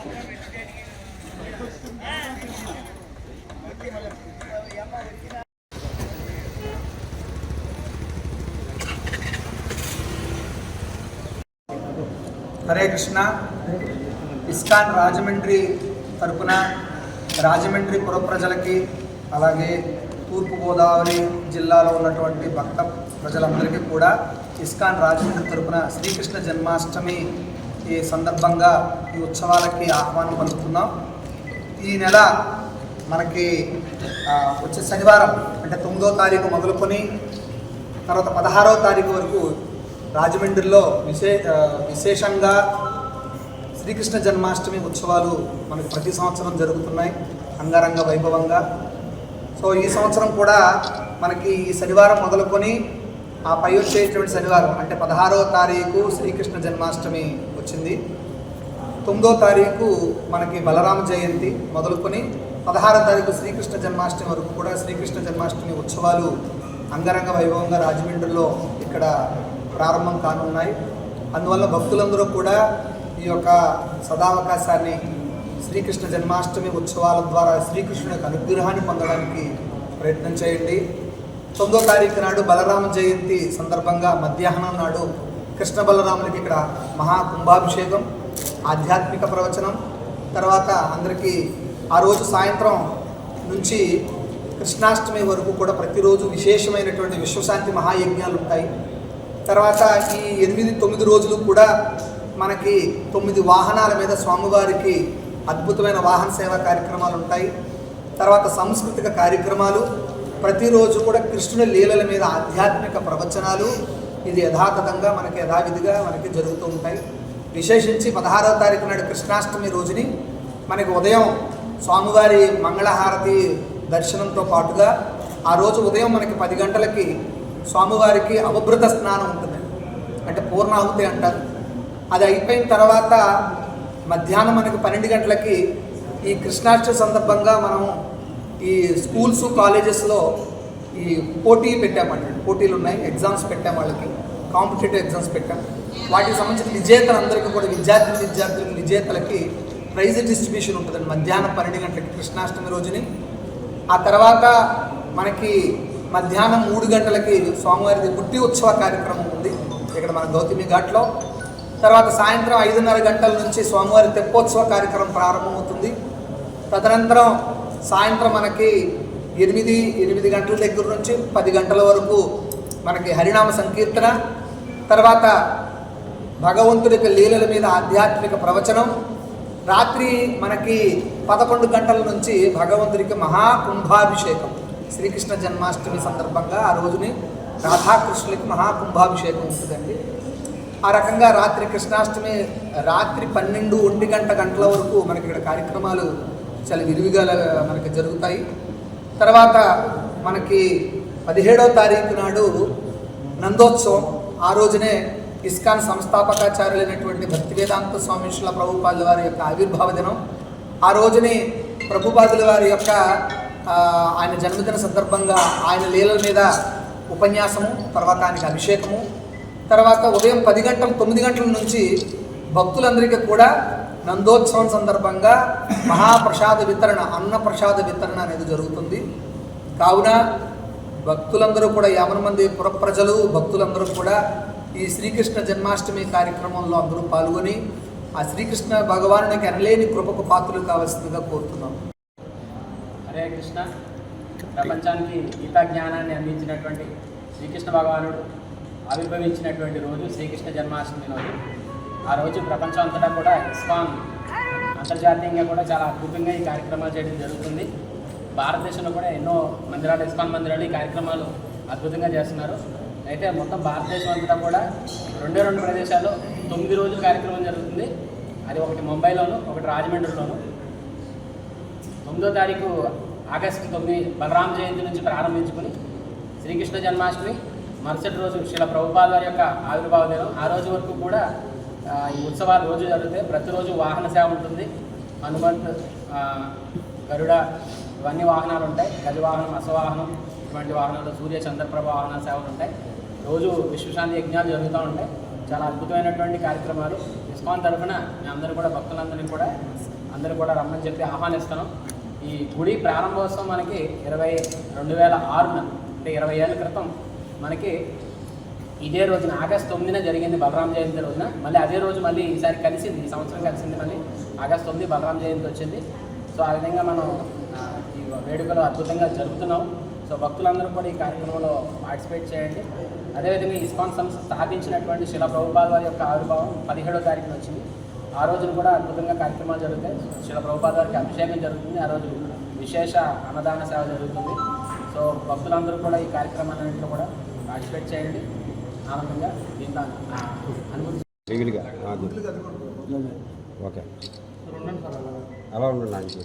Hare Krishna. ISKCON Rajahmundry తరపున రాజమండ్రి పుర ప్రజలకి, అలాగే తూర్పుగోదావరి జిల్లాలో ఉన్నటువంటి భక్త ప్రజలందరికీ కూడా ఇస్కాన్ రాజమండ్రి తరపున శ్రీకృష్ణ జన్మాష్టమి ఈ సందర్భంగా ఈ ఉత్సవాలకి ఆహ్వానం పలుకుతున్నాం. ఈ నెల మనకి వచ్చే శనివారం అంటే 9వ తారీఖు మొదలుకొని తర్వాత 16వ తారీఖు వరకు రాజమండ్రిలో విశేషంగా శ్రీకృష్ణ జన్మాష్టమి ఉత్సవాలు మనకు ప్రతి సంవత్సరం జరుగుతున్నాయి అంగరంగ వైభవంగా. సో ఈ సంవత్సరం కూడా మనకి ఈ శనివారం మొదలుకొని ఆ పై వచ్చేటువంటి శనివారం అంటే 16వ తారీఖు శ్రీకృష్ణ జన్మాష్టమి వచ్చింది. 9వ తారీఖు మనకి బలరామ జయంతి మొదలుకొని 16వ తారీఖు శ్రీకృష్ణ జన్మాష్టమి వరకు కూడా శ్రీకృష్ణ జన్మాష్టమి ఉత్సవాలు అంగరంగ వైభవంగా రాజమండ్రిలో ఇక్కడ ప్రారంభం కానున్నాయి. అందువల్ల భక్తులందరూ కూడా ఈ యొక్క సదావకాశాన్ని శ్రీకృష్ణ జన్మాష్టమి ఉత్సవాల ద్వారా శ్రీకృష్ణుని యొక్క అనుగ్రహాన్ని పొందడానికి ప్రయత్నం చేయండి. 9వ తారీఖు నాడు బలరామ జయంతి సందర్భంగా మధ్యాహ్నం నాడు కృష్ణ బలరాములకి ఇక్కడ మహాకుంభాభిషేకం, ఆధ్యాత్మిక ప్రవచనం, తర్వాత అందరికీ ఆ రోజు సాయంత్రం నుంచి కృష్ణాష్టమి వరకు కూడా ప్రతిరోజు విశేషమైనటువంటి విశ్వశాంతి మహాయజ్ఞాలు ఉంటాయి. తర్వాత ఈ 8-9 రోజులు కూడా మనకి 9 వాహనాల మీద స్వామివారికి అద్భుతమైన వాహన సేవా కార్యక్రమాలు ఉంటాయి. తర్వాత సాంస్కృతిక కార్యక్రమాలు, ప్రతిరోజు కూడా కృష్ణుని లీలల మీద ఆధ్యాత్మిక ప్రవచనాలు, ఇది యథాతథంగా మనకి యథావిధిగా మనకి జరుగుతూ ఉంటాయి. విశేషించి 16వ తారీఖు నాడు కృష్ణాష్టమి రోజుని మనకి ఉదయం స్వామివారి మంగళహారతి దర్శనంతో పాటుగా ఆ రోజు ఉదయం మనకి 10 గంటలకి స్వామివారికి అవభృత స్నానం ఉంటుంది, అంటే పూర్ణాహుతి అంటారు. అది అయిపోయిన తర్వాత మధ్యాహ్నం మనకి 12 గంటలకి ఈ కృష్ణాష్టమి సందర్భంగా మనం ఈ స్కూల్స్ కాలేజెస్లో ఈ పోటీలు పెట్టామండి. పోటీలు ఉన్నాయి, ఎగ్జామ్స్ పెట్టాం, వాళ్ళకి కాంపిటేటివ్ ఎగ్జామ్స్ పెట్టాం. వాటికి సంబంధించిన విజేతలందరికీ కూడా విద్యార్థులకు విజేతలకి ప్రైజ్ డిస్ట్రిబ్యూషన్ ఉంటుందండి మధ్యాహ్నం 12 గంటలకి కృష్ణాష్టమి రోజుని. ఆ తర్వాత మనకి మధ్యాహ్నం 3 గంటలకి స్వామివారిది బుట్టి ఉత్సవ కార్యక్రమం ఉంది ఇక్కడ మన గౌతమి ఘాట్లో. తర్వాత సాయంత్రం 5:30 గంటల నుంచి స్వామివారి తెప్పోత్సవ కార్యక్రమం ప్రారంభమవుతుంది. తదనంతరం సాయంత్రం మనకి 8 గంటల దగ్గర నుంచి 10 గంటల వరకు మనకి హరినామ సంకీర్తన, తర్వాత భగవంతుడి యొక్క లీలల మీద ఆధ్యాత్మిక ప్రవచనం. రాత్రి మనకి 11 గంటల నుంచి భగవంతుడికి మహాకుంభాభిషేకం, శ్రీకృష్ణ జన్మాష్టమి సందర్భంగా ఆ రోజుని రాధాకృష్ణులకి మహాకుంభాభిషేకం ఉంటుందండి. ఆ రకంగా రాత్రి కృష్ణాష్టమి రాత్రి 12-1 గంటల వరకు మనకి ఇక్కడ కార్యక్రమాలు చాలా విరివిగా మనకి జరుగుతాయి. తర్వాత మనకి 17వ తారీఖు నాడు నందోత్సవం. ఆ రోజునే ఇస్కాన్ సంస్థాపకాచార్యులైనటువంటి భక్తి వేదాంత స్వామి శ్రీల ప్రభుపాదుల వారి యొక్క ఆవిర్భావ దినం. ఆ రోజుని ప్రభుపాదుల వారి యొక్క ఆయన జన్మదిన సందర్భంగా ఆయన లీలల మీద ఉపన్యాసము, తర్వాత ఆయనకి అభిషేకము, తర్వాత ఉదయం 9 గంటల నుంచి భక్తులందరికీ కూడా నందోత్సవం సందర్భంగా మహాప్రసాద వితరణ, అన్న ప్రసాద వితరణ అనేది జరుగుతుంది. కావున భక్తులందరూ కూడా 50 మంది పుర ప్రజలు భక్తులందరూ కూడా ఈ శ్రీకృష్ణ జన్మాష్టమి కార్యక్రమంలో అందరూ పాల్గొని ఆ శ్రీకృష్ణ భగవానునికి ఎనలేని కృపకు పాత్రలు కావాల్సిందిగా కోరుతున్నాం. హరే కృష్ణ. ప్రపంచానికి గీతా జ్ఞానాన్ని అందించినటువంటి శ్రీకృష్ణ భగవానుడు ఆవిర్భవించినటువంటి రోజు శ్రీకృష్ణ జన్మాష్టమి రోజు. ఆ రోజు ప్రపంచం అంతటా కూడా ఇస్కాన్ అంతర్జాతీయంగా కూడా చాలా అద్భుతంగా ఈ కార్యక్రమాలు చేయడం జరుగుతుంది. భారతదేశంలో కూడా ఎన్నో మందిరాలు, ఇస్కాన్ మందిరాలు ఈ కార్యక్రమాలు అద్భుతంగా చేస్తున్నారు. అయితే మొత్తం భారతదేశం అంతటా కూడా 2 ప్రదేశాల్లో 9 రోజుల కార్యక్రమం జరుగుతుంది. అది ఒకటి ముంబైలోను, ఒకటి రాజమండ్రిలోను. 9వ తారీఖు ఆగస్టు 9 బలరామ జయంతి నుంచి ప్రారంభించుకుని శ్రీకృష్ణ జన్మాష్టమి మరుసటి రోజు శ్రీల ప్రభుపాద వారి యొక్క ఆవిర్భావ దినం. ఆ రోజు వరకు కూడా ఈ ఉత్సవాలు రోజు జరుగుతాయి. ప్రతిరోజు వాహన సేవ ఉంటుంది. హనుమంత్, గరుడ ఇవన్నీ వాహనాలు ఉంటాయి. గజవాహనం, అశ్వవాహనం ఇటువంటి వాహనాలు, సూర్య చంద్రప్రభ వాహన సేవలు ఉంటాయి. రోజు విశ్వశాంతి యజ్ఞాలు జరుగుతూ ఉంటాయి. చాలా అద్భుతమైనటువంటి కార్యక్రమాలు. ఇస్కాన్ తరఫున మేమందరూ కూడా భక్తులందరినీ కూడా అందరూ కూడా రమ్మని చెప్పి ఆహ్వానిస్తున్నాం. ఈ గుడి ప్రారంభోత్సవం మనకి 2006 అంటే 20 ఏళ్ళ క్రితం మనకి ఇదే రోజున ఆగస్టు 9న జరిగింది, బలరాం జయంతి రోజున. మళ్ళీ అదే రోజు మళ్ళీ ఈసారి కలిసింది, ఈ సంవత్సరం కలిసింది. మళ్ళీ ఆగస్టు 9 బలరాం జయంతి వచ్చింది. సో ఆ విధంగా మనం ఈ వేడుకలు అద్భుతంగా జరుపుతున్నాం. సో భక్తులందరూ కూడా ఈ కార్యక్రమంలో పార్టిసిపేట్ చేయండి. అదేవిధంగా ఇస్కాన్ సంస్థ స్థాపించినటువంటి శిలా ప్రభుపాద వారి యొక్క ఆవిర్భావం 17వ తారీఖున వచ్చింది. ఆ రోజున కూడా అద్భుతంగా కార్యక్రమాలు జరుగుతాయి. శిలా ప్రభుపాద వారికి అభిషేకం జరుగుతుంది. ఆ రోజు విశేష అన్నదాన సేవ జరుగుతుంది. సో భక్తులందరూ కూడా ఈ కార్యక్రమాలన్నింటిలో కూడా పార్టిసిపేట్ చేయండి. ఆనందంగా దీంట్లో అనుభూతి ఓకే అలా ఉండండి.